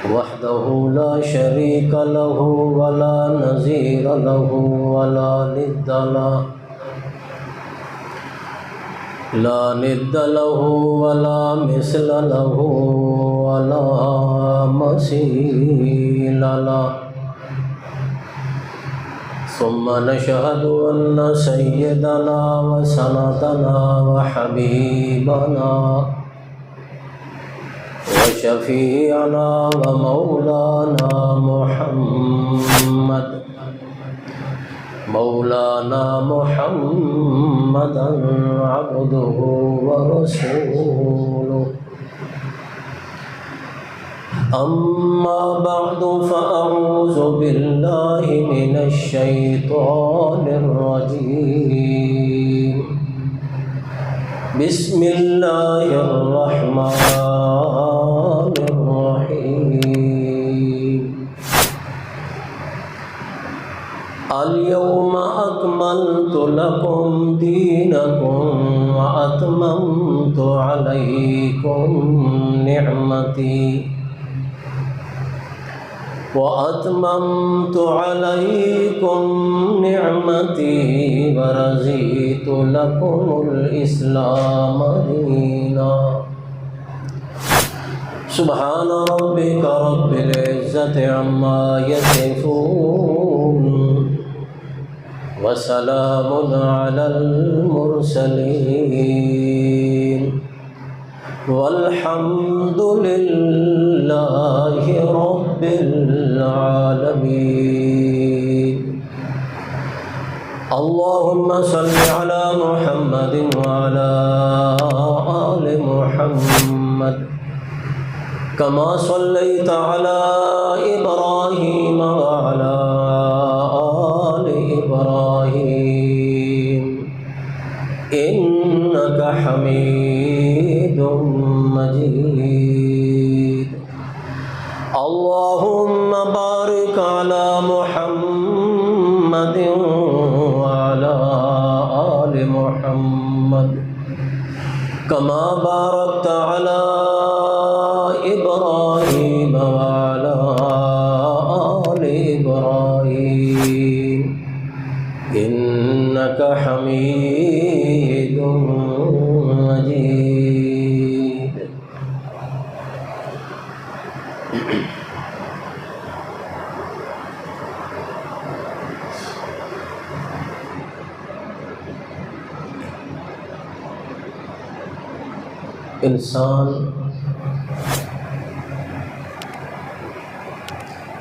وحده لا شريك له ولا نظير له ولا ند له ولا مثل له ولا مثيل له. ثم نشهد أن سيدنا وسندنا وحبيبنا وشفيعنا ومولانا محمدا عبده ورسوله. أما بعد فأعوذ بالله من الشيطان الرجيم. بسم الله الرحمن الرحيم. اليوم أكملت لكم دينكم وأتممت عليكم نعمتي ورضيت لكم الإسلام دينا. سبحان ربك رب العزة عما يصفون وسلام على المرسلين والحمد لله رب العالمين. اللهم صل على محمد وعلى آل محمد كما صليت على إبراهيم وعلى آل إبراهيم إنك حميد مجيد. اللهم بارك على محمد وعلى آل محمد كما باركت على إبراهيم وعلى آل إبراهيم إنك حميد مجيد. انسان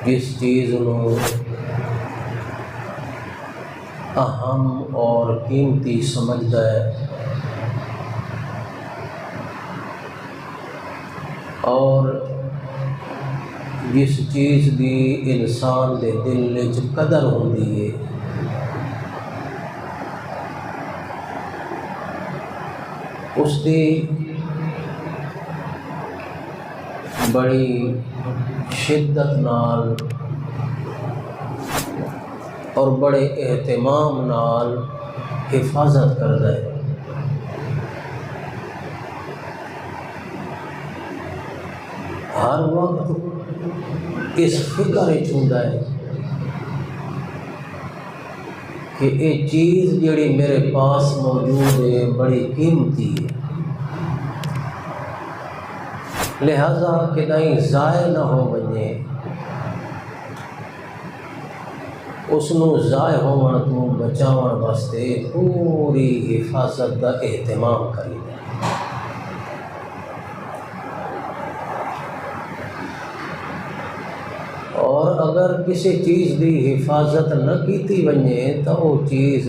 جس چیز نو اہم اور قیمتی سمجھدا ہے اور جس چیز دی انسان دے دل وچ قدر ہوندی ہے اس دی بڑی شدت نال اور بڑے اہتمام نال حفاظت کردا ہے. ہر وقت اس فکر وچ ہوندا ہے کہ یہ چیز جڑی میرے پاس موجود ہے بڑی قیمتی ہے، لہذا کہ نہیں ضائع نہ ہو ونجے، اس نو ضائع ہون تو بچاؤن واسطے پوری حفاظت کا اہتمام کری. اور اگر کسی چیز دی حفاظت نہ کیتی ونجے تو وہ چیز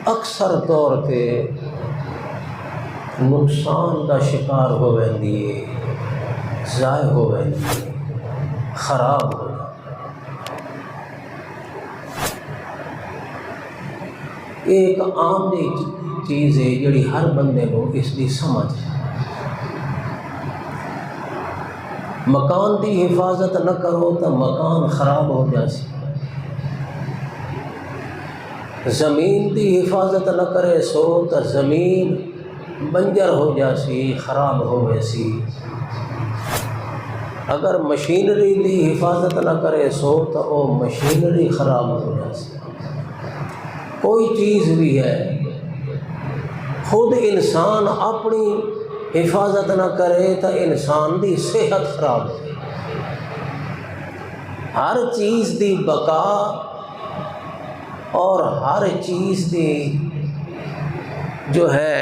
اکثر طور پہ نقصان کا شکار ہو ویندی ہے، ضائع ہو ویندی ہے، خراب ہو. ایک عام چیز ہے جڑی ہر بندے کو اس دی سمجھ ہے. مکان دی حفاظت نہ کرو تو مکان خراب ہو جاسی، زمین دی حفاظت نہ کرے سو تو زمین بنجر ہو جاسی، خراب ہو ویسی. اگر مشینری دی حفاظت نہ کرے سو تو وہ مشینری خراب ہو جائے. کوئی چیز بھی ہے خود انسان اپنی حفاظت نہ کرے تو انسان دی صحت خراب ہو. ہر چیز دی بقا اور ہر چیز دی جو ہے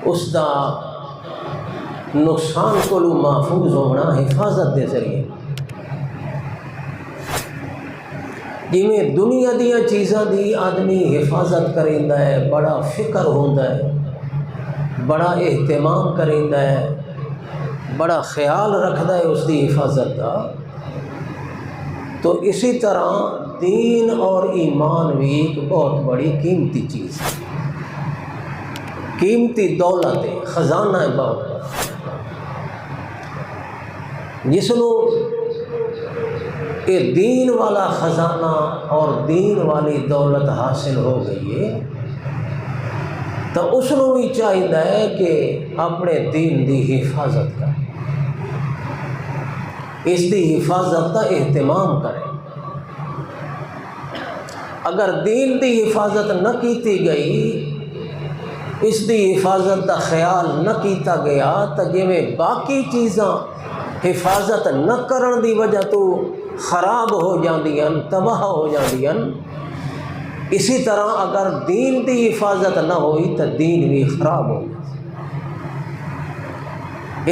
اس دا نقصان کو محفوظ ہونا حفاظت دے ذریعے. جویں دنیا دیا چیزاں دی آدمی حفاظت کریندا ہے، بڑا فکر ہوندا ہے، بڑا اہتمام کریندا ہے، بڑا خیال رکھدا ہے اس دی حفاظت کا، تو اسی طرح دین اور ایمان بھی ایک بہت بڑی قیمتی چیز ہے، قیمتی دولت ہے، خزانہ ہے بہت بڑا. جس نو یہ دین والا خزانہ اور دین والی دولت حاصل ہو گئی ہے تو اس نو بھی چاہیے ہے کہ اپنے دین دی حفاظت کرے، اس دی حفاظت کا اہتمام کرے. اگر دین دی حفاظت نہ کیتی گئی، اس دی حفاظت کا خیال نہ کیتا گیا تو جویں باقی چیزاں حفاظت نہ کرن دی وجہ تو خراب ہو جاندیاں، تباہ ہو جاندیاں، اسی طرح اگر دین دی حفاظت نہ ہوئی تو دین بھی خراب ہو جائے.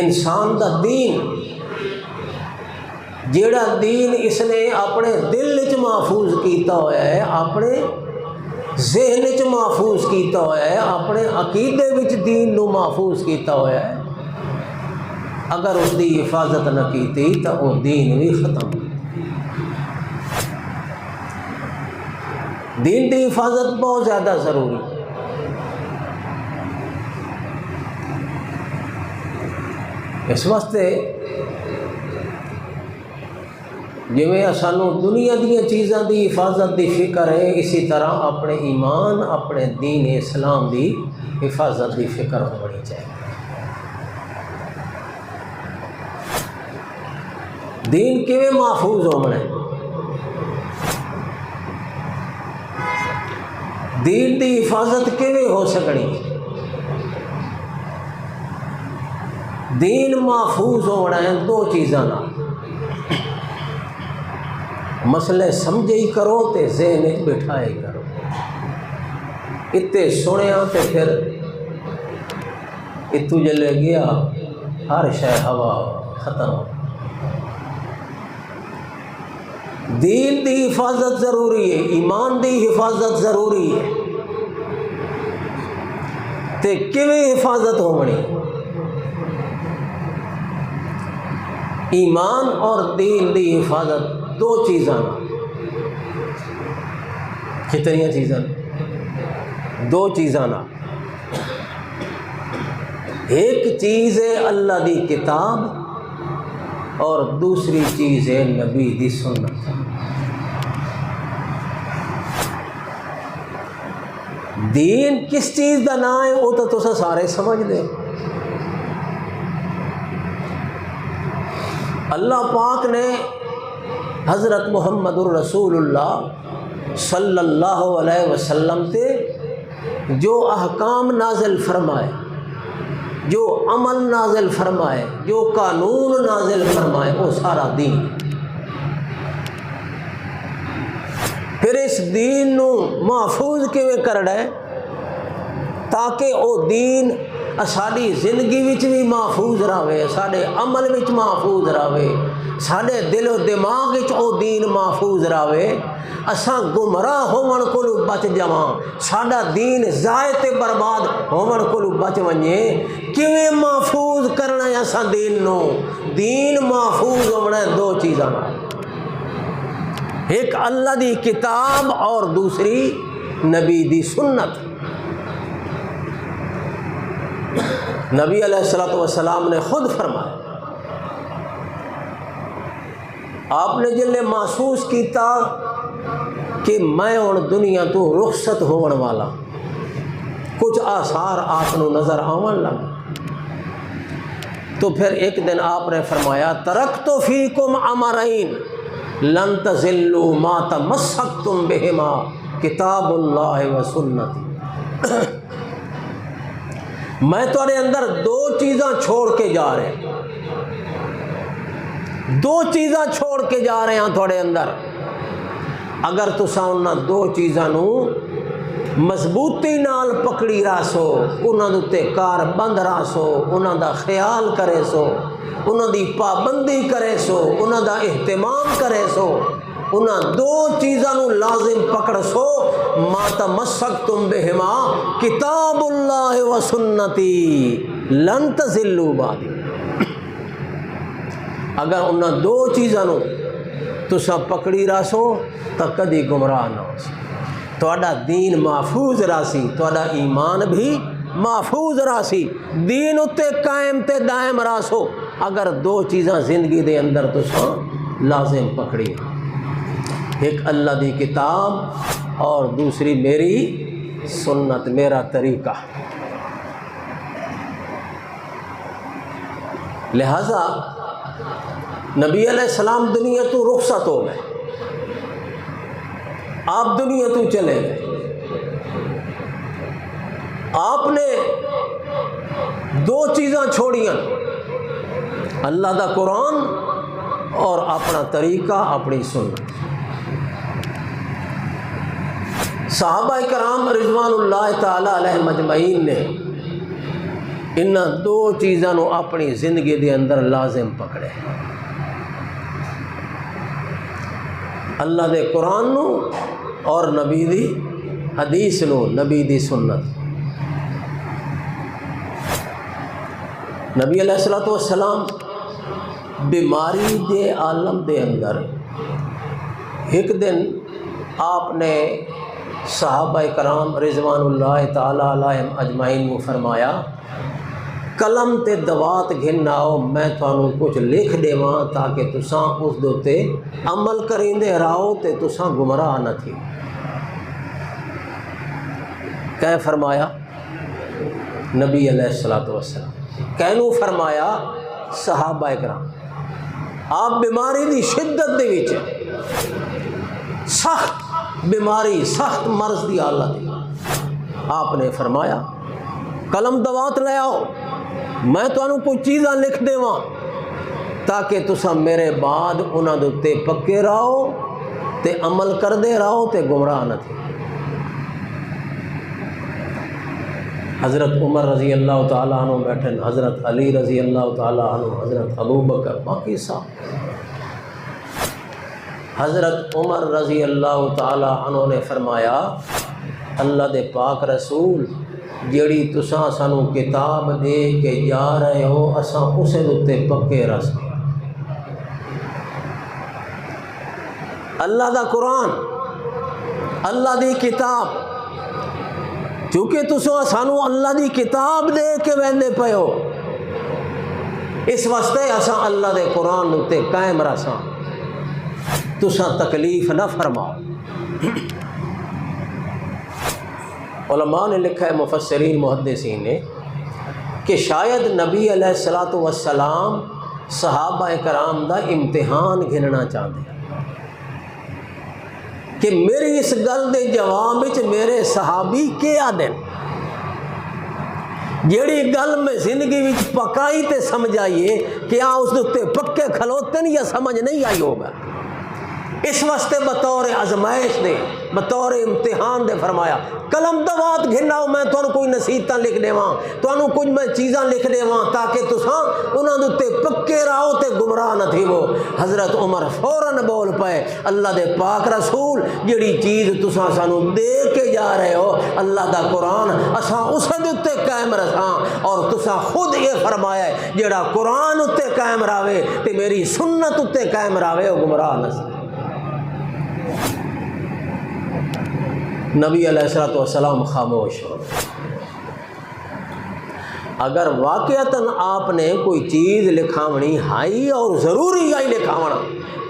انسان دا دین جیڑا دین اس نے اپنے دل وچ محفوظ کیتا ہوا ہے، اپنے ذہن وچ محفوظ کیتا ہوا ہے، اپنے عقیدے وچ دین نو محفوظ کیتا ہوا ہے، اگر اس دی حفاظت نہ کیتی تو وہ دین بھی ختم. دین دی حفاظت بہت زیادہ ضروری. اس واسطے جویں سانوں دنیا دیا چیزاں دی حفاظت دی فکر ہے، اسی طرح اپنے ایمان، اپنے دین اسلام دی حفاظت دی فکر ہونی چاہیے. دین کیویں محفوظ ہونا ہے؟ دین دی حفاظت کیویں ہو سکنی؟ دین محفوظ ہونا ہے دو چیزاں نال. مسئلے سمجھے ہی کرو تے ذہن وچ بٹھائے کرو. اتنے سنیا تے پھر اتو جلے گیا ہر شے ہوا ختم. دین دی حفاظت ضروری ہے، ایمان دی حفاظت ضروری ہے. تے کیویں حفاظت ہونی؟ ایمان اور دین دی حفاظت دو چیزاں. کتنی چیزاں؟ دو چیزاں. ایک چیز ہے اللہ دی کتاب اور دوسری چیز ہے نبی دی سنت. دین کس چیز کا نام ہے وہ تو تسا سارے سمجھ دے. اللہ پاک نے حضرت محمد الرسول اللہ صلی اللہ علیہ وسلم تے جو احکام نازل فرمائے، جو عمل نازل فرمائے، جو قانون نازل فرمائے، وہ سارا دین. پھر اس دین نو محفوظ کیویں کرنا ہے تاکہ وہ دین ساری زندگی وچ بھی محفوظ رہے، سارے عمل وچ محفوظ رہے، سارے دل و دماغ وچ وہ دین محفوظ رہے، اساں گمراہ ہون کو بچ جاواں، ساڈا دین ضائع تے برباد ہون کو بچ ونجے. کیویں محفوظ کرنا ہے اساں دین نو؟ دین محفوظ ہونا ہے دو چیزاں، ایک اللہ دی کتاب اور دوسری نبی دی سنت. نبی علیہ الصلوۃ والسلام نے خود فرمایا، آپ نے جلے محسوس کیتا کہ میں ہن دنیا تو رخصت ہون والا، کچھ آثار آپ نو نظر آون لگ، تو پھر ایک دن آپ نے فرمایا ترکت فیکم امرین لن تضلوا ما تمسکتم بہما کتاب اللہ و سنتی، میں تھوڑے اندر دو چیزاں چھوڑ کے جا رہے ہیں، دو چیزاں چھوڑ کے جا رہے ہیں تھوڑے اندر، اگر تساں انہاں دو چیزاں نو مضبوطی نال پکڑی راسو، انہاں دے تے کار بند راسو، انہاں دا خیال کرے سو، انہاں دی پابندی کرے سو، انہاں دا اہتمام کرے سو، انہاں دو چیزاں نو لازم پکڑ سو، ما تمسکتم بہما کتاب اللہ و سنتی لن تضلوا بعدی، اگر انہاں دو چیزاں نو تساں پکڑی راسو تو کدی گمراہ نہ ہو سی، تہاڈا دین محفوظ راسی، تہاڈا ایمان بھی محفوظ راسی، دین اتے قائم تے دائم راسو، اگر دو چیزاں زندگی دے اندر تساں لازم پکڑی، ایک اللہ دی کتاب اور دوسری میری سنت، میرا طریقہ۔ لہذا نبی علیہ السلام دنیا تو رخصت ہو گئے، آپ دنیا تو چلے گئے، آپ نے دو چیزاں چھوڑیاں، اللہ دا قرآن اور اپنا طریقہ، اپنی سنت۔ صحابہ کرام رضوان اللہ تعالی علیہ مجمعین نے انہاں دو چیزاں نو اپنی زندگی دے اندر لازم پکڑے، اللہ دے قرآن نو اور نبی دی حدیث نو، نبی دی سنت۔ نبی علیہ الصلوۃ والسلام بیماری دے عالم دے اندر ایک دن آپ نے صحابہ کرام رضوان اللہ تعالی علیہم اجمعین کو فرمایا قلم تے دوات گھن آؤ، میں تھانوں کچھ لکھ دیواں تاکہ تساں اس دوتے عمل کریندے رہو تے تساں گمراہ نہ تھی۔ کہہ فرمایا نبی علیہ الصلوۃ والسلام، کہنو فرمایا صحابہ کرام، آپ بیماری دی شدت دے وچ، سخت بیماری، سخت مرض دی حالت، آپ نے فرمایا قلم دوات لے آؤ، میں تانوں کوئی چیزاں لکھ دیواں تاکہ تساں میرے بعد انہاں دے تے پکے رہو تے عمل کردے رہو تے گمراہ نہ تھی۔ حضرت عمر رضی اللہ تعالیٰ عنہ بیٹھن، حضرت علی رضی اللہ تعالیٰ عنہ، حضرت ابو بکر، باقی صاحب، حضرت عمر رضی اللہ تعالیٰ عنہ نے فرمایا اللہ دے پاک رسول جیڑی تساں سانو کتاب دے کے جا رہے ہو اساں اسے دے پکے رس، اللہ دا قرآن، اللہ دی کتاب، چونکہ تساں سانو اللہ دی کتاب دے کے ویندے پئے ہو، اس واسطے اساں اللہ دے قرآن تے قائم رساں، تساں تکلیف نہ فرماؤ۔ علماء نے لکھا ہے، مفسرین محدثین نے، کہ شاید نبی علیہ الصلوۃ والسلام صحابہ کرام دا امتحان گھننا چاہتے ہیں کہ میری اس گل دے جواب وچ میرے صحابی کیا دن، جیڑی گل میں زندگی وچ پکائی تے سمجھائیے کیا اس دے پکے کھلوتے نہیں یا سمجھ نہیں آئی ہوگا، اس واسطے بطور آزمائش دے، بطور امتحان دے فرمایا قلم دوات گھناؤ، میں تانوں کوئی نصیحتاں لکھ دیواں، تانوں کچھ میں چیزاں لکھ دیواں تاکہ تساں انہاں دے تے پکے رہو تے گمراہ نہ تھیو۔ حضرت عمر فوراً بول پئے اللہ دے پاک رسول جڑی چیز تساں سانو دے کے جا رہے ہو اللہ دا قرآن، اساں اسے دے تے قائم رہاں، اور تساں خود یہ فرمایا ہے جڑا قرآن تے قائم راوے تے میری سنت تے قائم راوے وہ گمراہ نہ سی۔ نبی علیہ الصلوۃ والسلام خاموش ہو، اگر واقعتاً آپ نے کوئی چیز لکھاونی ہائی اور ضروری آئی لکھاونا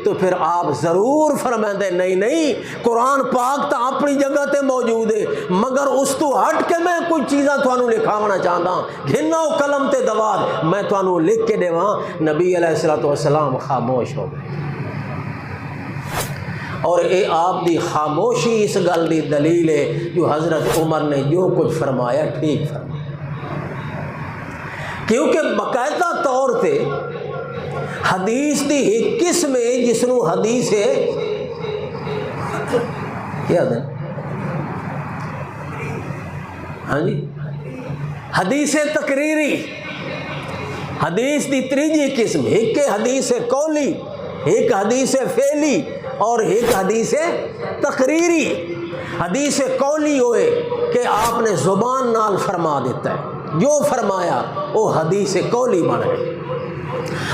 تو پھر آپ ضرور فرمائیں نہیں قرآن پاک تو اپنی جگہ تے موجود ہے، مگر اس تو ہٹ کے میں کوئی چیزاں تھانوں لکھاونا چاہتا ہوں، گھنو قلم تے دوات میں تھانوں لکھ کے دیواں۔ نبی علیہ السلام خاموش ہو گئے، اور اے آپ دی خاموشی اس گل دی دلیل ہے جو حضرت عمر نے جو کچھ فرمایا ٹھیک فرمایا، کیونکہ باقاعدہ طور تے حدیث دی ایک قسم ہے جس نو حدیث ہے کیا ہے، ہاں جی، حدیث تقریری، حدیث دی تریجی قسم، ایک حدیث قولی، ایک حدیث فعلی اور ایک حدیث تقریری۔ حدیث قولی ہوئے کہ آپ نے زبان نال فرما دیتا ہے، جو فرمایا وہ حدیث قولی بن گئی،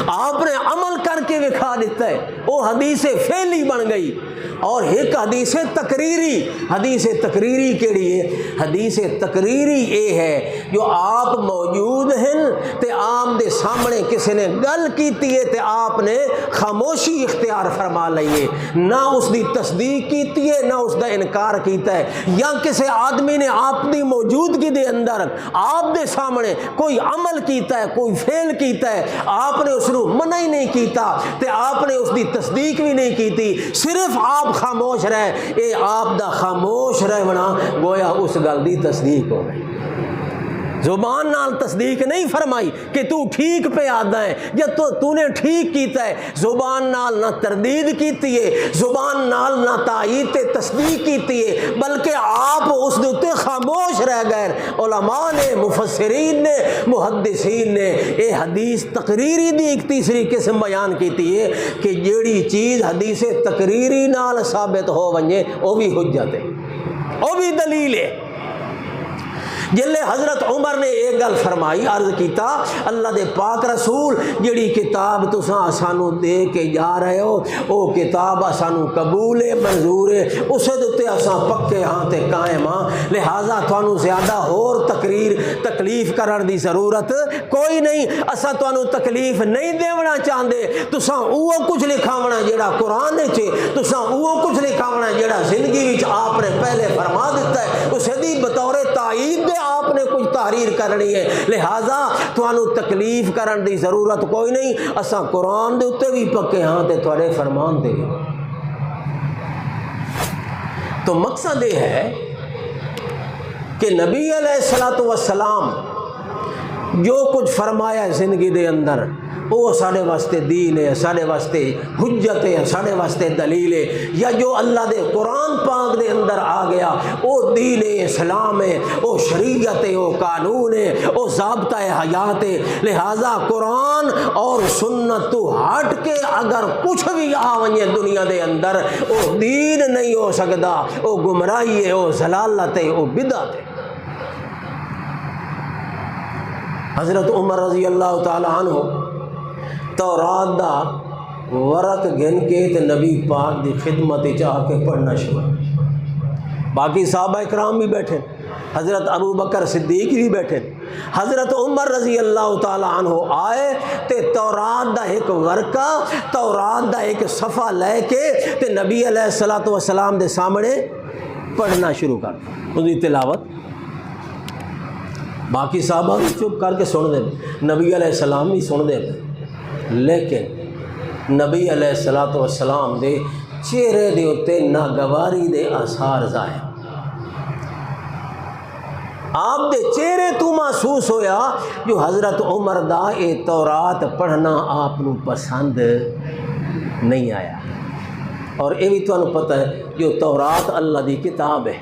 آپ نے عمل کر کے دکھا دیتا ہے وہ حدیث فعلی بن گئی۔ اور ایک حدیث تقریری، حدیث تقریری کیڑی ہے؟ حدیث تقریری یہ ہے جو آپ موجود ہیں تے آپ دے سامنے کسی نے گل کیتی ہے تے آپ نے خاموشی اختیار فرما لئیے، نہ اس دی تصدیق کیتی ہے نہ اس دا انکار کیتا ہے، یا کسی آدمی نے آپ دی موجودگی دے اندر آپ دے سامنے کوئی عمل کیتا ہے، کوئی فعل کیتا ہے، آپ نے اس کو منع ہی نہیں کیتا تے آپ نے اس دی تصدیق بھی نہیں کیتی، صرف آپ خاموش رہے، اے آپ دا خاموش رہنا گویا اس گل دی تصدیق ہو گئی۔ زبان نال تصدیق نہیں فرمائی کہ تو ٹھیک پہ آدھا ہے یا تو نے ٹھیک کیتا ہے، زبان نال نہ تردید کیتی ہے، زبان نال نہ تائید تے تصدیق کیتی ہے، بلکہ آپ اس دوتے خاموش رہ گئے۔ علماء نے، مفسرین نے، محدثین نے اے حدیث تقریری دی ایک تیسری قسم بیان کیتی ہے کہ جیڑی چیز حدیث تقریری نال ثابت ہو ونجے وہ بھی حجت ہے، وہ بھی دلیل ہے۔ جلے حضرت عمر نے ایک گل فرمائی، عرض کیتا اللہ دے پاک رسول جیڑی کتاب تساں سانو دے کے جا رہے ہو او کتاب سانو قبول ہے، منظور ہے، اسے دے اساں پکے ہاں تے قائم ہاں، لہذا تانوں زیادہ اور تکلیف کرن دی ضرورت کوئی نہیں، اساں تانوں تکلیف نہیں دیونا چاہندے، تساں اوہ کچھ لکھاونا جیڑا قرآن وچ ہے، تساں اوہ کچھ لکھاونا جیڑا زندگی وچ آپ نے پہلے فرما دیتا ہے، اسے دی بطور تائید دے آپ نے کچھ تحریر کرنی ہے، لہذا تھانوں تکلیف کرن دی ضرورت کوئی نہیں، اساں قرآن دے اتے بھی پکے ہاں تے تھوڑے فرمان دے۔ تو مقصد یہ ہے کہ نبی علیہ السلام جو کچھ فرمایا زندگی دے اندر وہ سارے واسطے دین ہے، سارے واسطے حجت ہے، سارے واسطے دلیل ہے، یا جو اللہ دے قرآن پاک دے اندر آ گیا وہ دین اسلام ہے، وہ شریعت ہے، وہ قانون ہے، وہ ضابطہ حیات ہے، لہذا قرآن اور سنت تو ہٹ کے اگر کچھ بھی آویں دنیا دے اندر وہ دین نہیں ہو سکتا، وہ گمراہی ہے، وہ ضلالت ہے، وہ بدعت ہے۔ حضرت عمر رضی اللہ تعالی عنہ تورات دا ورق گن کے تے نبی پاک دی خدمت چاہ کے پڑھنا شروع، باقی صحابہ اکرام بھی بیٹھے، حضرت ابو بکر صدیق بھی بیٹھے، حضرت عمر رضی اللہ تعالی عنہ آئے تے تورات دا ایک ورقہ، تورات دا ایک صفحہ لے کے تے نبی علیہ السلام دے سامنے پڑھنا شروع کر اس دی تلاوت، باقی صحابہ بھی چپ کر کے سن دے، نبی علیہ السلام بھی سن دے، لیکن نبی علیہ السلام دے چہرے دے اتے ناگواری دے آثار ظاہر، آپ دے چہرے تو محسوس ہویا جو حضرت عمر دا اے تورات پڑھنا آپ نو پسند نہیں آیا۔ اور یہ بھی تمہیں پتہ ہے جو تورات اللہ دی کتاب ہے،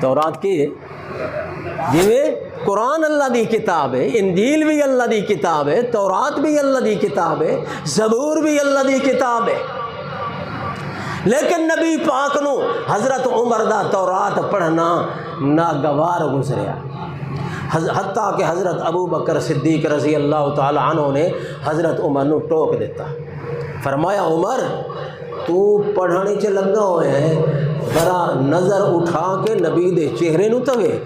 تورات کی ہے جویں قرآن اللہ دی کتاب ہے، انجیل بھی اللہ دی کتاب ہے، تورات بھی اللہ دی کتاب ہے، زبور بھی اللہ دی کتاب ہے، لیکن نبی پاک نو حضرت عمر دا تورات پڑھنا ناگوار گزریا، حتیٰ کہ حضرت ابو بکر صدیق رضی اللہ تعالی عنہ نے حضرت عمر نو ٹوک دیتا، فرمایا عمر تو پڑھانے چ لگا ہوئے ہیں، ذرا نظر اٹھا کے نبی دے چہرے نو توے،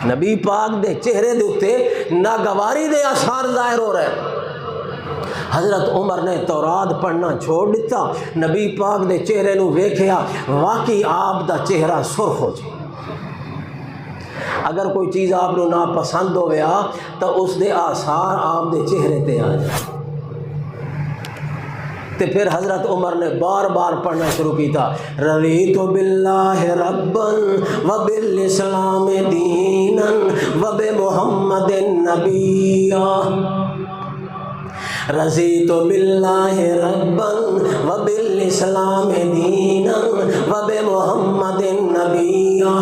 نبی پاک دے چہرے دے اتے ناگواری دے آثار ظاہر ہو رہے. حضرت عمر نے تورات پڑھنا چھوڑ دیتا. نبی پاک دے چہرے نو ویکھیا، واقعی آپ دا چہرہ سرخ ہو جائے. اگر کوئی چیز آپ نو ناپسند ہو گیا تو اس دے آثار آپ دے چہرے تے آ جائے. تے پھر حضرت عمر نے بار بار پڑھنا شروع کیتا، رضیت باللہ ربا وبالاسلام دینا وبمحمد نبیا. رضیت باللہ ربا وبالاسلام دینا وبمحمد نبیا.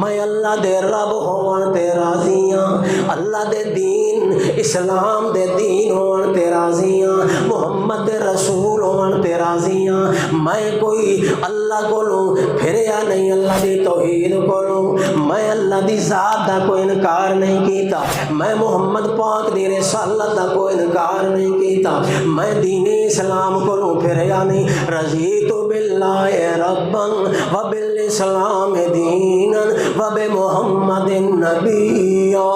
میں اللہ دے رب ہون تے راضیاں، اللہ دے دین اسلام دے دین ہون تے راضیاں، محمد دے رسول ہون تے راضیاں. میں کوئی اللہ کولوں پھریا نہیں، اللہ دی توحید کولوں. میں اللہ دی ذات دا کوئی انکار نہیں کیتا، میں محمد پاک دی رسالت دا کوئی انکار نہیں کیتا، میں دین اسلام کولوں پھریا نہیں. رضیت باللہ ربا وبالاسلام دینا وبمحمد نبیا.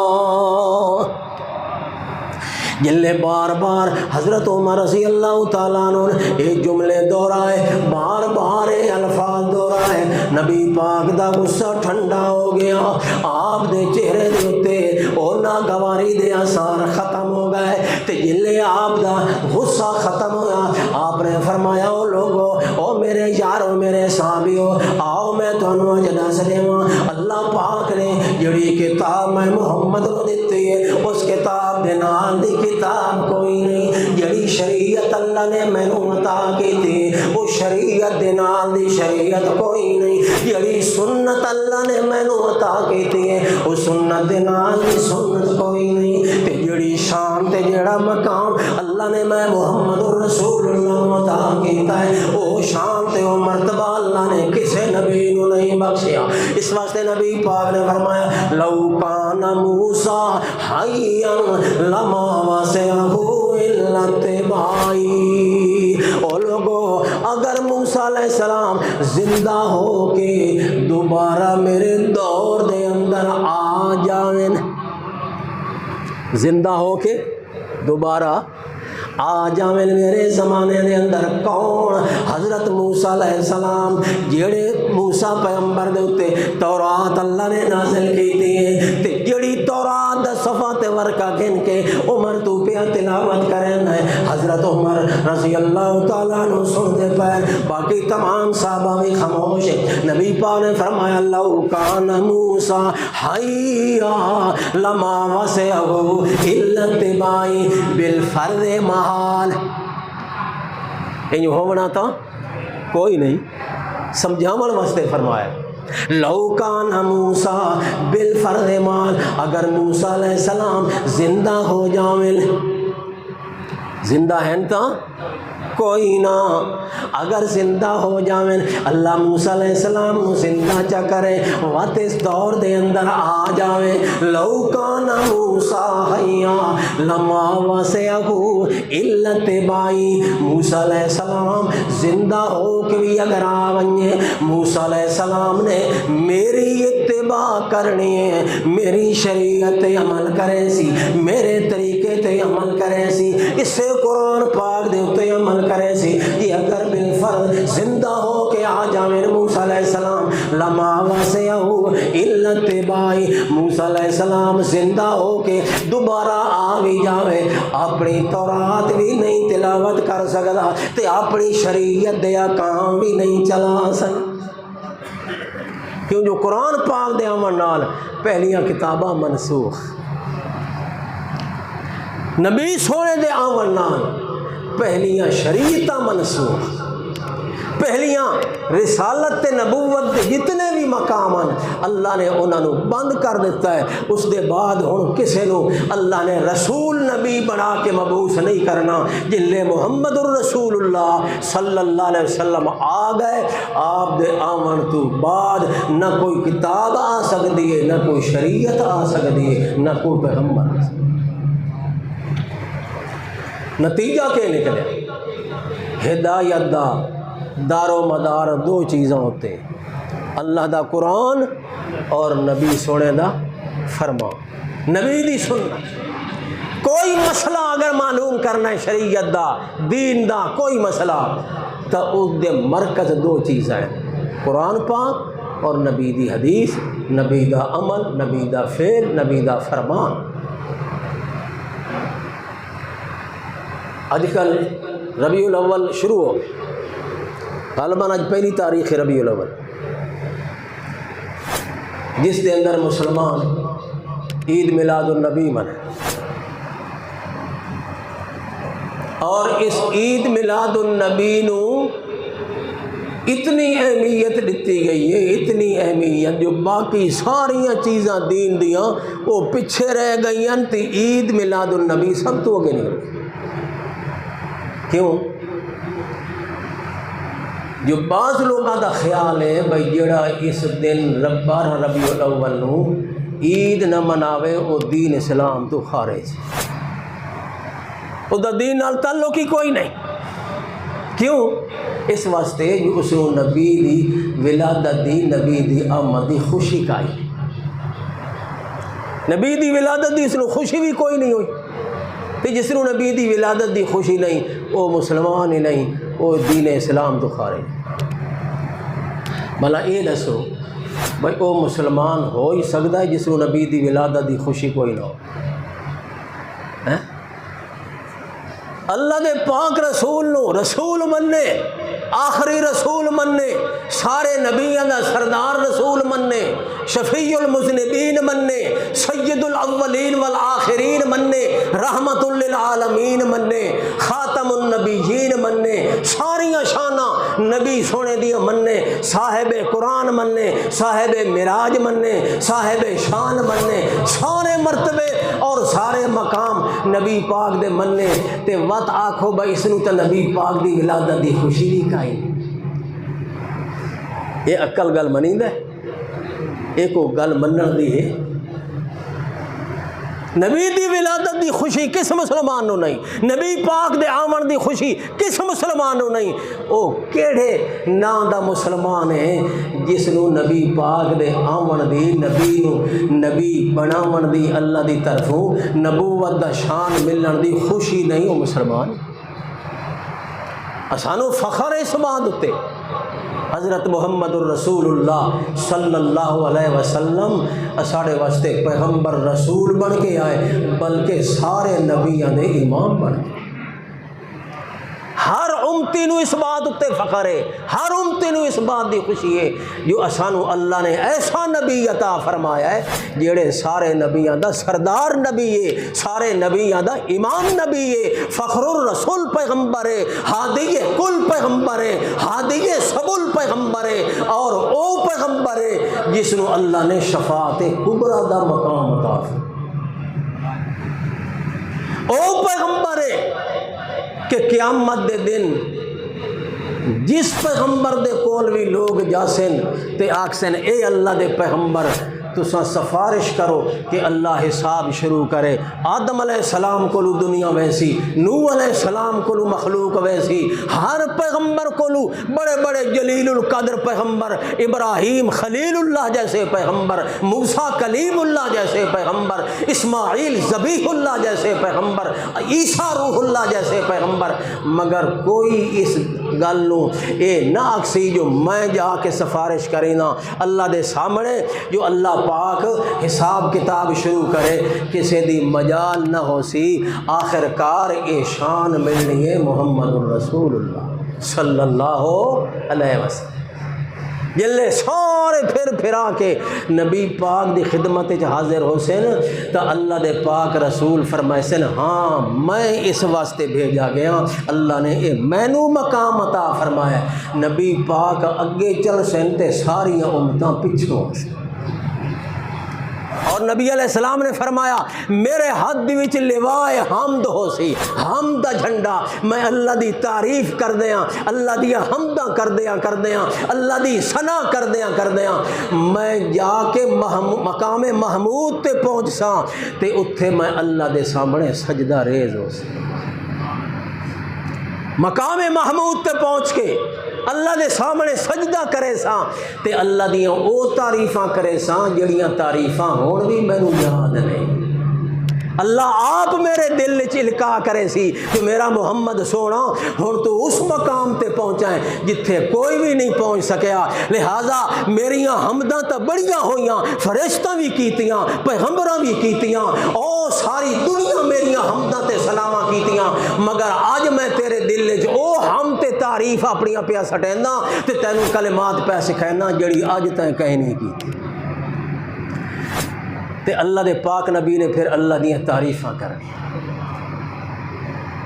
جلے بار بار حضرت عمر رضی اللہ تعالیٰ عنہ نے یہ جملے دہرائے، بار بار یہ الفاظ دہرائے. نبی پاک دا غصہ ٹھنڈا ہو گیا. آپ دے چہرے دے اتے او ناگواری دے آثار ختم ہو گئے. تے جلے آپ دا غصہ ختم ہوا، آپ نے فرمایا، او لوگو، او میرے یارو، میرے صحابیو، آؤ میں تانوں اج دس دیواں اللہ پاک نے جڑی کتاب میں محمد نو دتی ہے اس کتاب دے نال دی کتاب کوئی نہیں. جڑی شریعت اللہ نے مینوں عطا کیتی وہ شریعت دے نال دی شریعت کوئی نہیں. جڑی سنت اللہ نے مینوں عطا کیتی ہے وہ سنت دے نال دی سنت کوئی نہیں. تے جڑی شان تے جڑا مقام اللہ نے میں محمد رسول اللہ عطا کیتا ہے وہ شان تے وہ مرتبہ اللہ نے کسے نبی نو نہیں بخشیا. اس واسطے نبی پاک نے فرمایا، لو کان موسیٰ حیا لما وسعہ الا اتباعی. او لوگو، اگر موسیٰ علیہ السلام زندہ ہو کے دوبارہ میرے دور دے اندر آ جاویں، زندہ ہو کے دوبارہ آ جاویں میرے زمانے دے اندر، کون؟ حضرت موسیٰ علیہ السلام، جڑے موسیٰ پیغمبر دے اتے تورات اللہ نے نازل کیتی ہے. تے جڑی تورات دا صفحہ تے ورقہ گن کے عمر تو پیا تلاوت کرن ہے. حضرت عمر رضی اللہ تعالیٰ عنہ سنتے پیر، باقی تمام صحابہ بھی خاموش. نبی پاک نے فرمایا، لو کان موسیٰ حیا لما وسعہ الا اتباعی بالفرض محال. ہونا تھا کوئی نہیں، سمجھاون واسطے فرمایا. لو کان موسیٰ بالفرض محال، اگر موسیٰ علیہ السلام زندہ ہو جاویں، زندہ ہیں تا کوئی نہ، اگر زندہ ہو جاویں اللہ موسیٰ علیہ السلام کو زندہ چا کرے وقت اس دور دے اندر آ جاویں. لو کان موسیٰ حیا لما وسعہ الا اتباعی. موسیٰ علیہ السلام زندہ ہو کے بھی اگر آ ونجے، موسیٰ علیہ السلام نے میری اتباع کرنی ہے، میری شریعت عمل کرے سی، میرے طریقے تے عمل کرے سی، اس سے قرآن پاک دے اتے عمل کرے سی. یہ اگر بالفرض زندہ ہو کے آ جاویں موسیٰ علیہ السلام، لما وسعہ الا اتباعی، موسیٰ علیہ السلام زندہ ہو کے دوبارہ آ بھی جاوے، اپنی تورات بھی نہیں تلاوت کر سکتا تے اپنی شریعت دے احکام بھی نہیں چلا سکتا. کیوں جو قرآن پاک دے آمن نال پہلیاں کتاباں منسوخ، نبی سونے دے آمن نال پہلیاں شریعتاں منسوخ، پہلیاں رسالت تے نبوت دے جتنے بھی مقام ہیں اللہ نے انہاں نو بند کر دیتا ہے. اس دے بعد ہن کسے نو اللہ نے رسول نبی بنا کے مبعوث نہیں کرنا. جلے محمد الرسول اللہ صلی اللہ علیہ وسلم آ گئے، آپ دے آمن تو بعد نہ کوئی کتاب آ سکتی ہے، نہ کوئی شریعت آ سکتی ہے، نہ کوئی پیغمبر آ سکتی. نتیجہ کیا نکلے؟ ہدایت دا دار و مدار دو چیزاں ہوتے ہیں، اللہ دا قرآن اور نبی سونے دا فرمان، نبی دی سنت۔ کوئی مسئلہ اگر معلوم کرنا ہے شریعت دا، دین دا کوئی مسئلہ، تو اس دے مرکز دو چیزیں ہیں، قرآن پاک اور نبی دی حدیث، نبی دا عمل، نبی دا فعل، نبی دا فرمان۔ اج کل ربیع الاول شروع ہو گئے، غالباً اج پہلی تاریخ ہے ربیع الاول، جس دے اندر مسلمان عید میلاد النبی منائے، اور اس عید میلاد النبی نو اتنی اہمیت دیتی گئی ہے، اتنی اہمیت جو باقی ساریاں چیزاں دین دیاں وہ پیچھے رہ گئی ہیں، تے عید میلاد النبی سب تو آگے نہیں رہی۔ کیوں؟ جو بعض لوگوں کا خیال ہے بھائی جڑا اس دن 12 ربیع الاول نو عید نہ مناوے وہ دین اسلام تو خارج، وہ دین نال تعلق ہی کوئی نہیں۔ کیوں؟ اس واسطے جو اس نبی دی ولادت دی، نبی دی آمد دی خوشی کائی، نبی دی ولادت دی اس نو خوشی بھی کوئی نہیں ہوئی، تو جس نو نبی دی ولادت دی خوشی نہیں وہ مسلمان ہی نہیں، وہ دین اسلام تو خارج۔ بھلا یہ دسو بھائی وہ مسلمان ہو ہی سکتا ہے جس نو نبی دی ولادت دی خوشی کوئی نہ ہو؟ اللہ دے پاک رسول نو رسول مننے، آخری رسول مننے، سارے نبیوں دا سردار رسول مننے، شفیع المذنبین مننے، سید الاولین والآخرین مننے، رحمت للعالمین مننے، خاتم النبیین مننے، ساریاں شانہ نبی سونے دیا مننے، صاحب قرآن مننے، صاحب معراج مننے، صاحب شان مننے، سارے مرتبے اور سارے مقام نبی پاک دے مننے، تے وقت آکھو بھائی اس نو تے نبی پاک دی ولادت دی خوشی نہیں کائی۔ یہ عقل گل منی دے، ایک کو گل منن دی ہے۔ نبی دی ولادت دی خوشی کس مسلمان نو نہیں، نبی پاک دے آمن دی خوشی کس مسلمان نو نہیں؟ او کیڑے نام دا مسلمان ہے جس نو نبی پاک دے آمن دی، نبی نو نبی بناون دی، اللہ دی طرفوں نبوت دا شان ملن دی خوشی نہیں؟ او مسلمان اسانو فخر ہے اس بات اتے۔ حضرت محمد الرسول اللہ صلی اللہ علیہ وسلم ساڑے واسطے پیغمبر رسول بن کے آئے، بلکہ سارے نبیوں نے امام بن کے، ہر امتی نو اس بات اتے فخر ہے، ہر امتی نو اس بات دی خوشی ہے جو اسانو اللہ نے ایسا نبی عطا فرمایا ہے جڑے سارے نبیوں دا سردار نبی ہے، سارے نبیوں دا امام نبی ہے، فخر الرسول پیغمبر ہے، ہادی کل پیغمبر ہے، ہادی سبل پیغمبر ہے، اور او پیغمبر ہے جس نو اللہ نے شفاعت کبریٰ دا مقام عطا فرمایا۔ او پیغمبر ہے کہ قیامت دے دن جس پیغمبر دے کول بھی لوگ جاسن تے آکسن اے اللہ دے پیغمبر تساں سفارش کرو کہ اللہ حساب شروع کرے، آدم علیہ السلام کو دنیا ویسی، نوح علیہ السلام کو مخلوق ویسی، ہر پیغمبر کو بڑے بڑے جلیل القدر پیغمبر، ابراہیم خلیل اللہ جیسے پیغمبر، موسیٰ کلیم اللہ جیسے پیغمبر، اسماعیل ذبیح اللہ جیسے پیغمبر، عیسیٰ روح اللہ جیسے پیغمبر، مگر کوئی اس گل نو اے نہ آکسی جو میں جا کے سفارش کرے نا اللہ دے سامنے جو اللہ پاک حساب کتاب شروع کرے، کسی دی مجال نہ ہو سی، آخر کار اے شان ملنی ہے محمد الرسول اللہ صلی اللہ علیہ وسلم، جلے سارے پھرا کے نبی پاک دی خدمت حاضر ہو سن تو اللہ دے پاک رسول فرمائے سن ہاں میں اس واسطے بھیجا گیا، اللہ نے اے مینو مقام عطا فرمایا، نبی پاک اگے چل سن تے ساریاں امتاں پچھوں ہو سن۔ اور نبی علیہ السلام نے فرمایا میرے ہاتھ وچ لوائے حمد ہو سی، حمد دا جھنڈا، میں اللہ دی تعریف کر دیاں، اللہ دی حمداں کر دیاں، اللہ دی ثنا کر دیاں، میں جا کے مقام محمود تے پہنچ ساں تے اتھے میں اللہ دے سامنے سجدہ ریز ہو سی، مقام محمود تے پہنچ کے اللہ دے سامنے سجدہ کرے ساں تے اللہ دیاں او تعریفاں کرے ساں جڑیاں تعریفاں ہون بھی مینوں یاد نہیں۔ اللہ آپ میرے دل چلکا کرے سی کہ میرا محمد سونا ہن تو اس مقام تے پہنچا ہے جتھے کوئی بھی نہیں پہنچ سکیا، لہذا میریاں حمداں تو بڑیاں ہوئیاں، فرشتہ بھی کیتیاں، پیغمبراں بھی کیتیاں، او ساری دنیا میریاں حمداں تے سلاماں کیتیاں، مگر اج میں تیرے دل وچ او حمد تے تعریف اپنیاں پیا سٹیندا تے تینوں کلمات پیا سکھائنا جڑی اج تائیں کہیں نہیں کیتی۔ تے اللہ دے پاک نبی نے پھر اللہ دیاں تعریفاں کرنی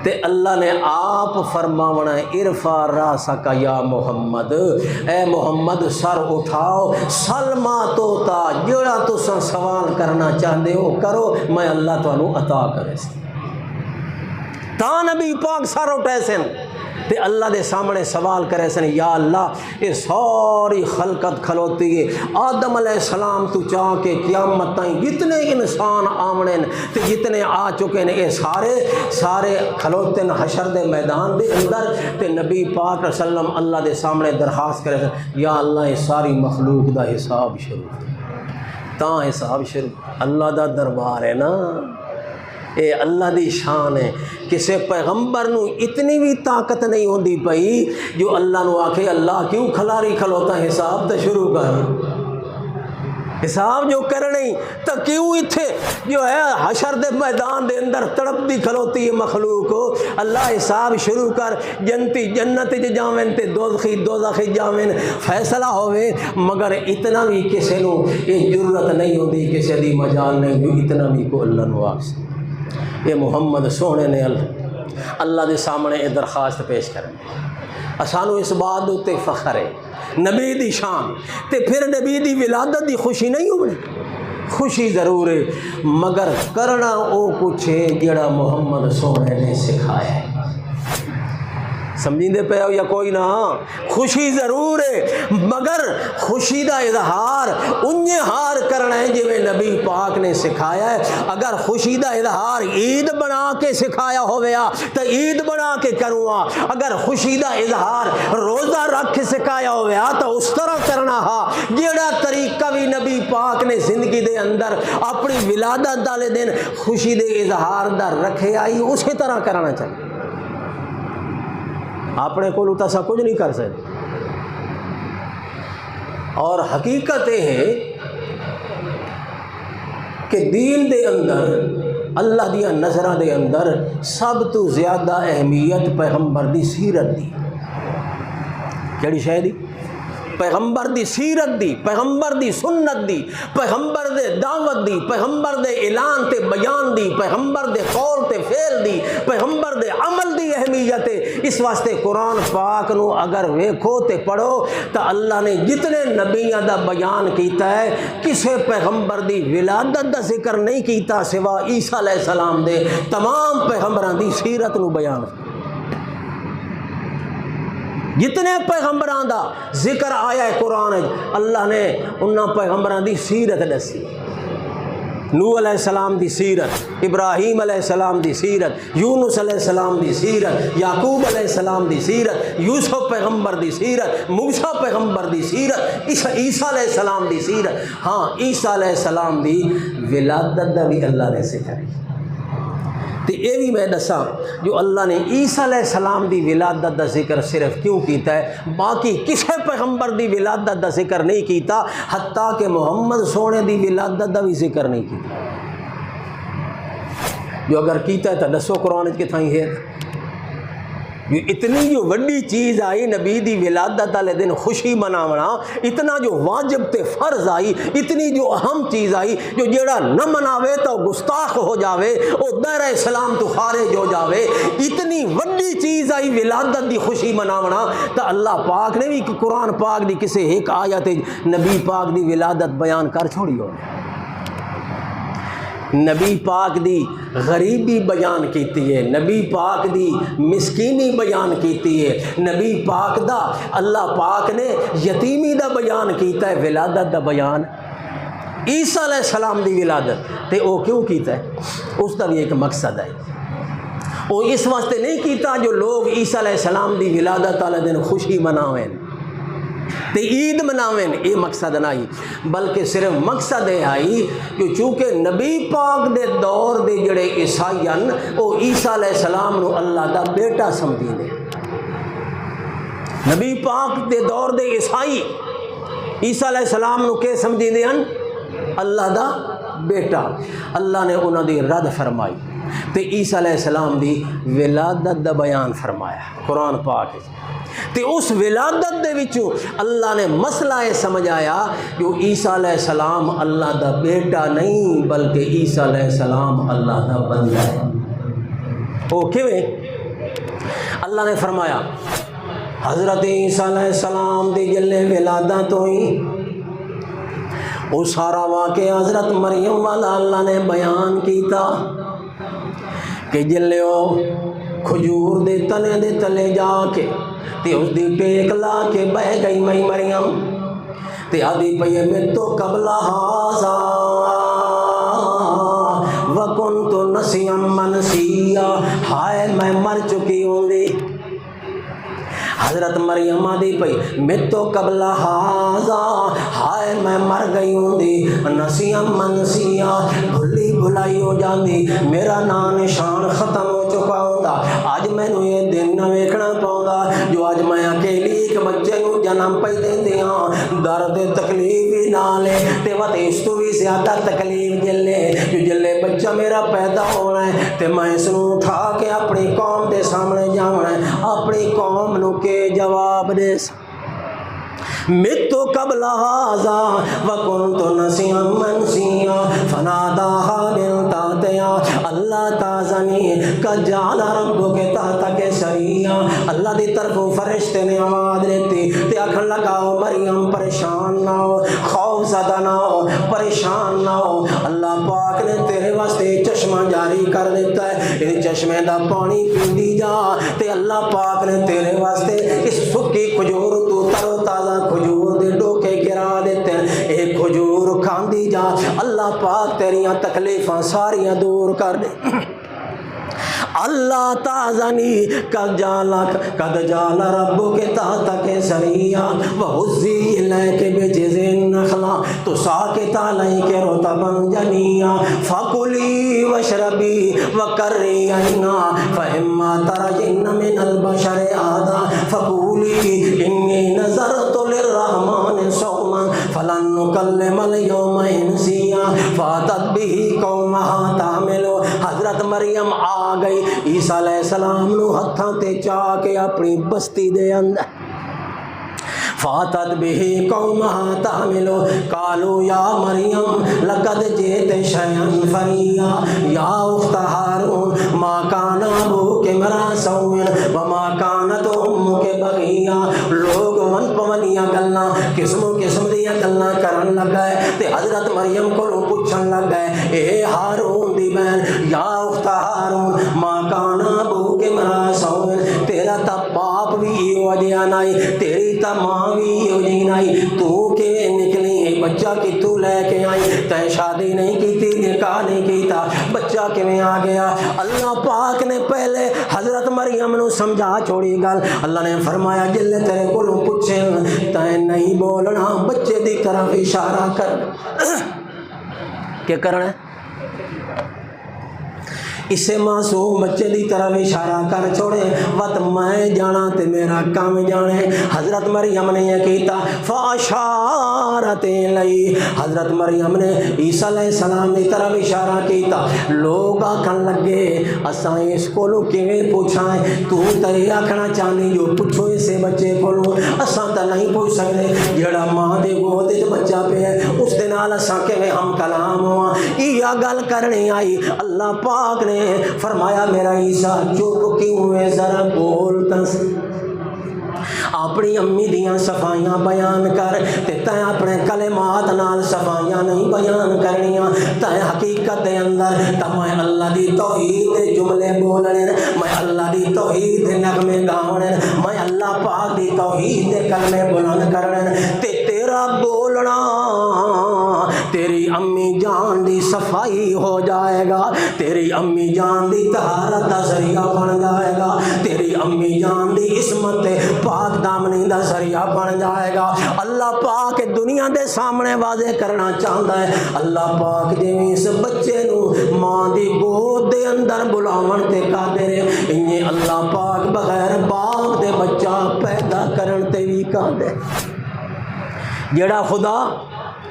تے اللہ نے آپ فرماونا ہے ارفع راسک یا محمد، اے محمد سر اٹھاؤ، سلما توتا جڑا تساں سوال کرنا چاہتے ہو کرو، میں اللہ تانوں عطا کرے سی۔ تا نبی پاک سر اٹھائے سن تے اللہ دے سامنے سوال کرے سن، یا اللہ یہ ساری خلقت کھلوتی ہے، آدم علیہ السلام تو چاہ کے قیامت تائیں جتنے انسان آمنے تے جتنے آ چکے ہیں یہ سارے کھلوتے ہیں حشر دے میدان دے اندر، تے نبی پاک صلی اللہ علیہ وسلم اللہ دے سامنے درخواست کرے سن، یا اللہ یہ ساری مخلوق دا حساب شروع، تاں حساب شروع، اللہ دا دربار ہے نا، اے اللہ دی شان ہے۔ کسے پیغمبر نو اتنی بھی طاقت نہیں ہوندی پئی جو اللہ نو آکھے اللہ کیوں کھلاری کھلوتا، حساب تو شروع کر، حساب جو کرنی تو کیوں اتھے جو ہے حشر دے میدان دے اندر تڑپ دی کھلوتی ہے مخلوق، اللہ حساب شروع کر، جنتی جنت جاوین تے دوزخی دوزخ جاوین، فیصلہ ہوئے، مگر اتنا بھی کسے نو یہ جرت نہیں ہوندی، کسے دی مجال نہیں ہوئی اتنا بھی کو اللہ نو آکھ سکتے۔ یہ محمد سونے نے اللہ دے سامنے یہ درخواست پیش کریں، سانو اس بات تے فخر ہے، نبی دی شان تے پھر نبی دی ولادت دی خوشی نہیں ہونی، خوشی ضرور ہے مگر کرنا او کچھ ہے جڑا محمد سونے نے سکھایا ہے، سمجھیں دے پہ ہو یا کوئی نہ، خوشی ضرور ہے مگر خوشی دا اظہار انجے ہار کرنا ہے جو نبی پاک نے سکھایا ہے۔ اگر خوشی دا اظہار عید بنا کے سکھایا ہویا تو عید بنا کے کروا، اگر خوشی دا اظہار روزہ رکھ کے سکھایا ہویا تو اس طرح کرنا ہا، جیڑا طریقہ بھی نبی پاک نے زندگی دے اندر اپنی ولادت والے دن خوشی دے اظہار دا رکھے آئی اسی طرح کرنا چاہیے، اپنے کو تسا کچھ نہیں کر سکتے۔ اور حقیقت یہ ہے کہ دین دے اندر اللہ دیا نظرہ دے اندر سب تو زیادہ اہمیت پیغمبر دی سیرت دی، کیڑی شے دی؟ پیغمبر دی سیرت دی، پیغمبر دی سنت دی، پیغمبر دے دعوت دی، پیغمبر دے اعلان تے بیان دی، پیغمبر دے قول تے فعل دی، پیغمبر دے عمل دی اہمیت ہے۔ اس واسطے قرآن پاک نو اگر ویکھو تے پڑھو تو اللہ نے جتنے نبیاں دا بیان کیتا ہے کسے پیغمبر دی ولادت دا ذکر نہیں کیتا سوا عیسیٰ علیہ السلام دے، تمام پیغمبران دی سیرت نو بیان، جتنے پیغمبران دا ذکر آیا ہے قرآن، اللہ نے انہاں پیغمبران دی سیرت دسی، نوح علیہ السلام دی سیرت، ابراہیم علیہ السلام دی سیرت، یونس علیہ السلام دی سیرت، یعقوب علیہ السلام دی سیرت، یوسف پیغمبر دی سیرت، موسیٰ پیغمبر دی سیرت، عیسیٰ علیہ السلام دی سیرت۔ ہاں عیسیٰ علیہ السلام دی ولادت دا بھی اللہ نے سکھائی، تو یہ بھی میں دساں جو اللہ نے عیسیٰ علیہ السلام دی ولادت دا ذکر صرف کیوں کیتا ہے، باقی کسے پیغمبر دی ولادت دا ذکر نہیں کیتا، حتیٰ کہ محمد سونے دی ولادت دا بھی ذکر نہیں کیتا، جو اگر کیتا ہے تو دسو قرآن کے تھائیں ہے، جو اتنی جو وڈی چیز آئی نبی دی ولادت والے دن خوشی مناونا، اتنا جو واجب تے فرض آئی، اتنی جو اہم چیز آئی جو جیڑا نہ مناوے تو گستاخ ہو جاوے، او دائرہ اسلام تو خارج ہو جاوے، اتنی وڈی چیز آئی ولادت دی خوشی مناونا، تو اللہ پاک نے بھی قرآن پاک دی کسے ایک آیت نبی پاک دی ولادت بیان کر چھوڑی ہو، نبی پاک دی غریبی بیان کیتی ہے، نبی پاک دی مسکینی بیان کیتی ہے، نبی پاک دا اللہ پاک نے یتیمی دا بیان کیتا ہے، ولادت دا بیان عیسیٰ علیہ السلام دی ولادت تے او کیوں کیتا ہے، اس دا بھی ایک مقصد ہے، وہ اس واسطے نہیں کیتا جو لوگ عیسیٰ علیہ السلام دی ولادت والے دن خوشی مناویں تے عید مناویں، یہ مقصد نہیں، بلکہ صرف مقصد یہ آئی کہ چونکہ نبی پاک دے دور دے جڑے عیسائی ہیں وہ عیسیٰ علیہ السلام نو اللہ دا بیٹا سمجھی نے۔ نبی پاک دے دور دے عیسائی عیسیٰ علیہ السلام نو کہ سمجھی دے ہیں؟ اللہ دا بیٹا۔ اللہ نے انہوں دی رد فرمائی تے عیسیٰ علیہ السلام دی ولادت دا بیان فرمایا قرآن پاک ہے۔ تے اس ولادت دے وچوں اللہ نے مسئلہ یہ سمجھایا کہ عیسیٰ علیہ السلام اللہ دا بیٹا نہیں بلکہ عیسیٰ علیہ السلام اللہ دا بندہ ہے۔ وہ کیویں؟ اللہ نے فرمایا حضرت عیسیٰ علیہ السلام دی جلے ولادت ہوئی وہ سارا واقعہ حضرت مریم والا اللہ نے بیان کیتا کہ جلے وہ کھجور دے تنے دے تلے جا کے تے اس دی ٹیک لا کے بہ گئی مئی مریم تے آدھی پئی میں تو قبل ہاذا وکنت نسیا منسیا، ہائے میں مر چکی ہوں گی۔ حضرت مریم آدھی پئی میں تو قبل ہاذا، ہائے میں مر گئی ہوں دی، نسیا منسیا بھلی بھلائی ہو جاندی، میرا نام نشان ختم ہو چکا ہوتا۔ آج میں نے یہ دن نہ ویکھنا پاؤں جو آج میں اکیلی ایک بچے کو جنم پہ دے ہاں، درد تکلیف ہی نہ لے تے وقت اس تو بھی زیادہ تکلیف جلے جو جلے بچہ میرا پیدا ہونا ہے تے میں اس نو اٹھا کے اپنی قوم دے سامنے جانا ہے، اپنی قوم نو کے جواب دے متو قبل ہاذا وکنت نسیا منسیا فناداها من تحتها اللہ تحزنی قد جعل ربک تحتک سریا، اللہ دی طرف فرشتے نے آواز دیتی تے آکھن لگا مریم پریشان نہ ہو، خوف زدہ نہ ہو، پریشان نہ ہو، اللہ پاک نے تیرے واسطے چشمہ جاری کر دیتا ہے، اس چشمے دا پانی پیندی جا تے اللہ پاک نے تیرے واسطے اس سکی کھجور تو ترو تازہ کھجور دے ڈوکے گرا دیتے ہیں، ایک کھجور کھاندی جا اللہ پاک تیریاں تکلیفاں ساریاں دور کر دے۔ اللہ تحزنی قد جعل ربک تحتک سریا وہزی الیک بجذع النخلہ تساقط علیک رطبا جنیا فکلی واشربی وقرری عینا فاما ترجن من البشر احدا فقولی انی نذرت للرحمن صوما فلن نکلم اليوم انسیا فاتت به قومها تحمل۔ حضرت مریم آ گئی عیسیٰ علیہ السلام نو ہتھاں تے چا کے اپنی بستی دے اندر، فاتت به قومها تحمل قالوا یا مریم لقد جئت شیئا فریا یا اخت ہارون ما کان ابوک امرأ سوء وما کانت امک بغیا۔ لوگ ون پونیاں گلاں قسم دیاں گلاں کرن لگے تے حضرت مریم کو پوچھن لگے اے ہارون دی بہن یا اخت ہارون ما کان ابوک امرأ سوء، تیرا تا باپ بھی ہو جیا نہیں، تیری تا ماں بھی ہو جی نہیں، تو کہ نکلی بچہ کی تو لے کے آئی، تے شادی نہیں کی تھی، نکاح نہیں کیتا، بچہ کیویں آ گیا؟ اللہ پاک نے پہلے حضرت مریم نو سمجھا چھوڑی گل، اللہ نے فرمایا جلے تیرے کولوں پوچھن تے نہیں بولنا، بچے دی طرف اشارہ کر۔ کیا کرنا ہے؟ اسے معصوم بچے دی طرف اشارہ کر چھوڑے، وقت میں جانا تے میرا کام جانے۔ حضرت مریم نے یہ کیتا فاشارت الیہ، حضرت مریم نے عیسیٰ علیہ السلام دی طرف اشارہ کیتا۔ لوگ آکھن لگے اساں اس کولوں کیویں پوچھائیں، تو تے آکھنا چاہنی جو پوچھو اسے بچے کولوں، اساں تے نہیں پوچھ سکدے، جڑا ماں دے گود وچ بچہ پیا اس دے نال اساں کیویں ہم کلام ہواں؟ یہ گل کرنی آئی، اللہ پاک نے فرمایا میرا عیسیٰ چپ کیوں ہوئے ذرا بولتا سی، اپنی امی دیاں صفائیاں بیان کر تے تیں اپنے کلمات نال صفائیاں نہیں بیان کرنیاں، تیں حقیقت دے اندر تے میں اللہ دی توحید دے جملے بولنے، میں اللہ دی توحید دے نغمے گاونے، میں اللہ پاک دی توحید دے کلمے بلند کرنے تے تیرا بولنا تیری امی جان دی صفائی ہو جائے گا، تیری امی جان دی طہارت دا ذریعہ بن جائے گا، تیری امی جان دی عصمت پاک دامنی دا ذریعہ بن جائے گا۔ اللہ پاک دنیا دے سامنے واضح کرنا چاہتا ہے، اللہ پاک جویں اس بچے نو ماں دی گود دے اندر بلاون تے قادر ہے، انہیں اللہ پاک بغیر باپ دے بچہ پیدا کرن تے بھی قادر ہے۔ جڑا خدا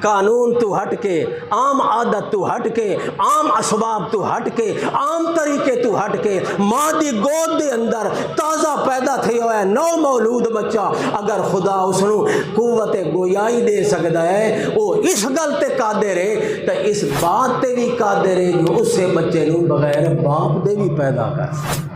قانون تو ہٹ کے، عام عادت تو ہٹ کے، عام اسباب تو ہٹ کے، عام طریقے تو ہٹ کے ماں دی گود دے اندر تازہ پیدا تھی ہوا ہے نو مولود بچہ، اگر خدا اس نو قوت گویائی دے سکتا ہے، وہ اس گل تے قادر ہے تو اس بات تے بھی قادر ہے جو اس سے بچے نو بغیر باپ دے بھی پیدا کر۔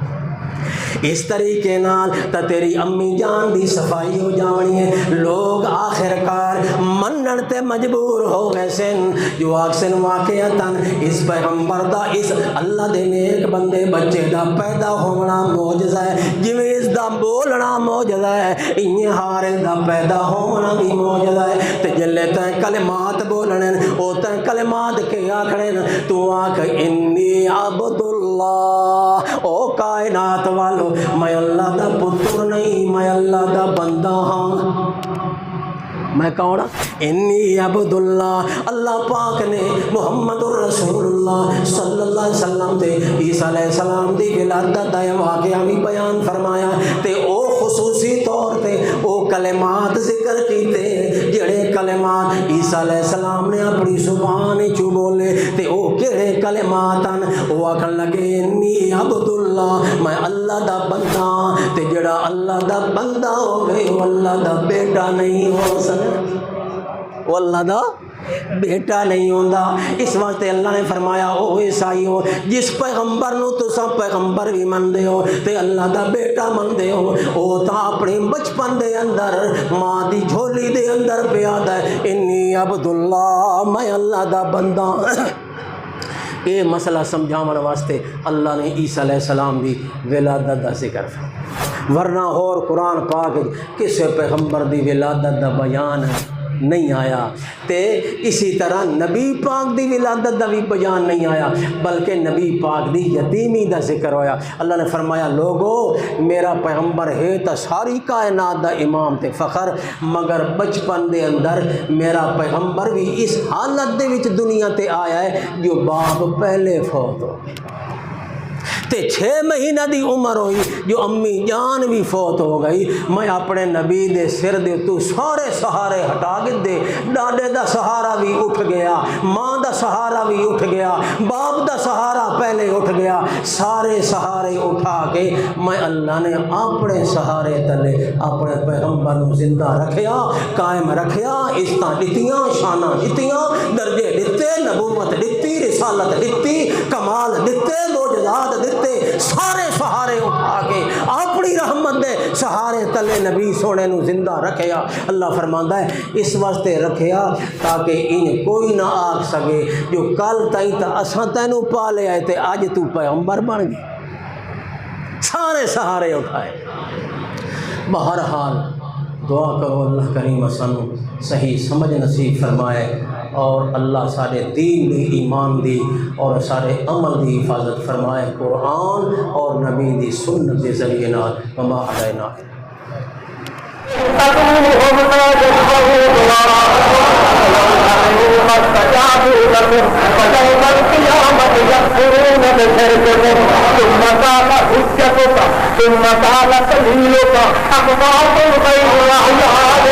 اس طریقے نال تا تیری امی جان دی صفائی ہو جانی ہے۔ لوگ آخرکار منن تے مجبور ہو گئے سن، جو آکسن واقعتاً اس پیغمبر دا، اس اللہ دے نیک بندے بچے دا پیدا ہونا معجزہ ہے، جویں اس دا بولنا معجزہ ہے، انہیں حارث دا پیدا ہونا بھی معجزہ ہے۔ تے جلے تیں کلمات بولنے او تیں کلمات کے آکھنے تو آکھ انی عبد اللہ، او کائنات والو میں اللہ دا پتر نہیں، میں اللہ دا بندہ ہاں۔ میں کون ہاں؟ انی عبد اللہ۔ اللہ پاک نے محمد الرسول اللہ صلی اللہ علیہ وسلم تے عیسیٰ علیہ السلام دی ولادت دا واقعہ بھی بیان فرمایا تے او خصوصی طور تے او کلمات ذکر کیتے جڑے کلمات عیسیٰ علیہ السلام نے اپنی زبان چوں بولے تے او کہڑے کلمات ہیں؟ او آکھن لگے انی عبد اللہ، میں اللہ دا بندہ، تے جڑا اللہ دا بندہ ہوگے وہ اللہ دا بیٹا نہیں ہو سکتا، وہ اللہ دا بیٹا نہیں ہوندا۔ اس واسطے اللہ نے فرمایا او عیسائیو جس پیغمبر نو تساں پیغمبر بھی مندے ہو تے اللہ دا بیٹا مندے ہو، او تا اپنی بچپن دے اندر ماں دی جھولی دے اندر پیادا ہے انی عبد اللہ، میں اللہ دا بندہ۔ یہ مسئلہ سمجھاون واسطے اللہ نے عیسیٰ علیہ السلام دی ولادت دا ذکر فرمایا، ورنہ اور قرآن پاک کسے پیغمبر دی ولادت دا بیان نہیں آیا، تے اسی طرح نبی پاک دی ولادت دا بھی بیان نہیں آیا، بلکہ نبی پاک دی یتیمی دا ذکر ہویا۔ اللہ نے فرمایا لوگو میرا پیغمبر ہے تا ساری کائنات دا امام تے فخر، مگر بچپن دے اندر میرا پیغمبر بھی اس حالت دے وچ دنیا تے آیا ہے جو باپ پہلے فوت ہو تے 6 مہینہ دی عمر ہوئی جو امی جان بھی فوت ہو گئی۔ میں اپنے نبی دے سر دے تو سارے سہارے ہٹا دے، ڈاڈے دا سہارا بھی اٹھ گیا، ماں دا سہارا بھی اٹھ گیا، باپ دا سہارا پہلے اٹھ گیا، سارے سہارے اٹھا کے میں اللہ نے اپنے سہارے تلے اپنے پیغمبر نو زندہ رکھیا، قائم رکھیا، عزتاں دتیاں، شاناں دتیاں، درجے دتے، نبوت دتی، رسالت دتی، کمال دتے، معجزات دتے، سارے سہارے اٹھا کے اپنی رحمت دے سہارے تلے نبی سونے نو زندہ رکھیا۔ اللہ فرماندا ہے اس واسطے رکھیا تاکہ ان کوئی نہ آکھ سکے جو کل تائیں تا اساں تینوں پالے آئے تے اج تو پیغمبر بن گئے، سارے سہارے اٹھائے۔ بہرحال دعا کرو اللہ کریم سانو صحیح سمجھ نصیب فرمائے اور اللہ سارے دین دی، ایمان دی اور سارے عمل دی حفاظت فرمائے قرآن اور نبی دی سنت کے ذریعے نال وما ہدینا۔ ثم قال سبيلك أقطعت الخير وأحيان